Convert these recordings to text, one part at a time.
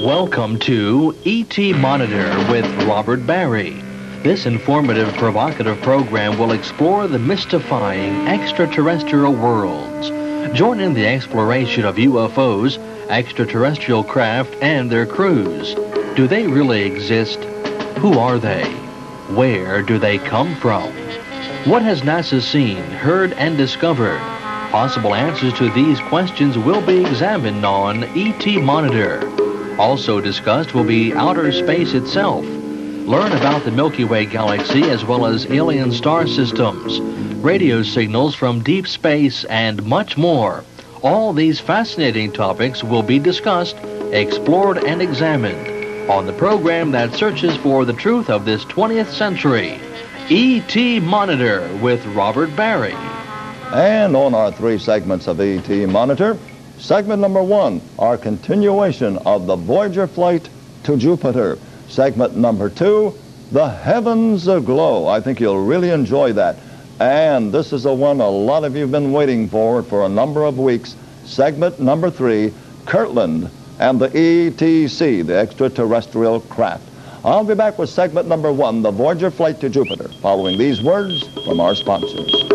Welcome to E.T. Monitor with Robert Barry. This informative, provocative program will explore the mystifying extraterrestrial worlds. Join in the exploration of UFOs, extraterrestrial craft, and their crews. Do they really exist? Who are they? Where do they come from? What has NASA seen, heard, and discovered? Possible answers to these questions will be examined on E.T. Monitor. Also discussed will be outer space itself. Learn about the Milky Way galaxy as well as alien star systems, radio signals from deep space, and much more. All these fascinating topics will be discussed, explored, and examined on the program that searches for the truth of this 20th century. E.T. Monitor with Robert Barry. And on our 3 segments of E.T. Monitor, segment number 1, our continuation of the Voyager flight to Jupiter. Segment number 2, the heavens aglow. I think you'll really enjoy that. And this is the one a lot of you have been waiting for a number of weeks. Segment number 3, Kirtland and the ETC, the extraterrestrial craft. I'll be back with segment number 1, the Voyager flight to Jupiter, following these words from our sponsors.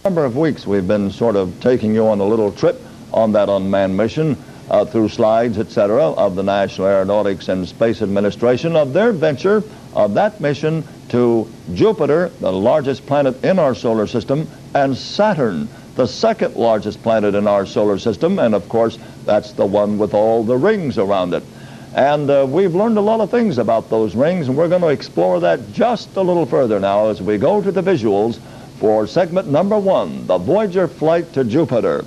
Number of weeks we've been sort of taking you on a little trip on that unmanned mission through slides, etc., of the National Aeronautics and Space Administration, of their venture, of that mission to Jupiter, the largest planet in our solar system, and Saturn, the second largest planet in our solar system, and of course that's the one with all the rings around it. And we've learned a lot of things about those rings, and we're going to explore that just a little further now as we go to the visuals for segment number 1, the Voyager flight to Jupiter.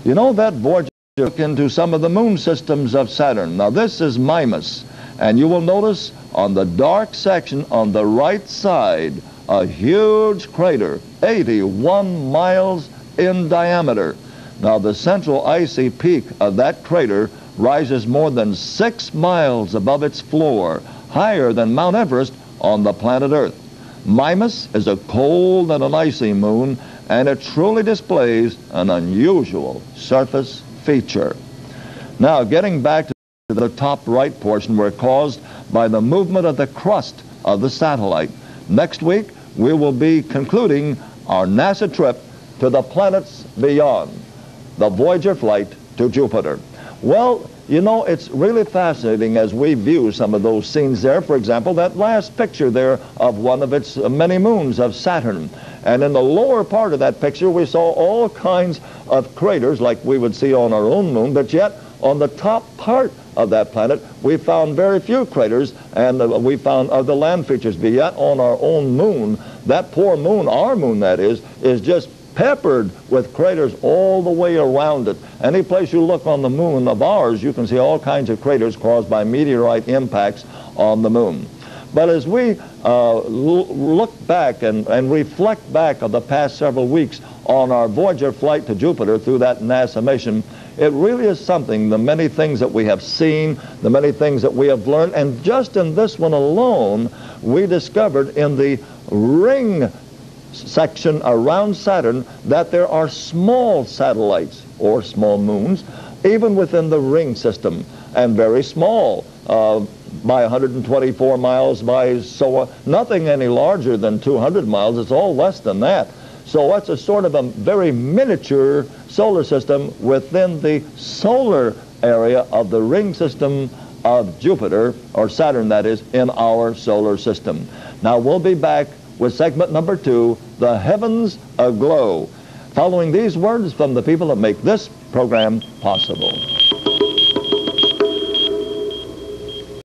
You know, that Voyager took into some of the moon systems of Saturn. Now this is Mimas, and you will notice on the dark section on the right side a huge crater, 81 miles in diameter. Now the central icy peak of that crater rises more than 6 miles above its floor, higher than Mount Everest on the planet Earth. Mimas is a cold and an icy moon, and it truly displays an unusual surface feature. Now, getting back to the top right portion, we're caused by the movement of the crust of the satellite. Next week, we will be concluding our NASA trip to the planets beyond, the Voyager flight to Jupiter. Well, you know, it's really fascinating as we view some of those scenes there. For example, that last picture there of one of its many moons of Saturn. And in the lower part of that picture, we saw all kinds of craters like we would see on our own moon, but yet on the top part of that planet, we found very few craters, and we found other land features. But yet on our own moon, that poor moon, our moon that is just peppered with craters all the way around it. Any place you look on the moon of ours, you can see all kinds of craters caused by meteorite impacts on the moon. But as we look back and reflect back of the past several weeks on our Voyager flight to Jupiter through that NASA mission, it really is something, the many things that we have seen, the many things that we have learned, and just in this one alone, we discovered in the ring section around Saturn that there are small satellites or small moons even within the ring system, and very small, by 124 miles by nothing any larger than 200 miles. It's all less than that. So that's a sort of a very miniature solar system within the solar area of the ring system of Jupiter, or Saturn that is, in our solar system. Now we'll be back with segment number 2, the heavens aglow, following these words from the people that make this program possible.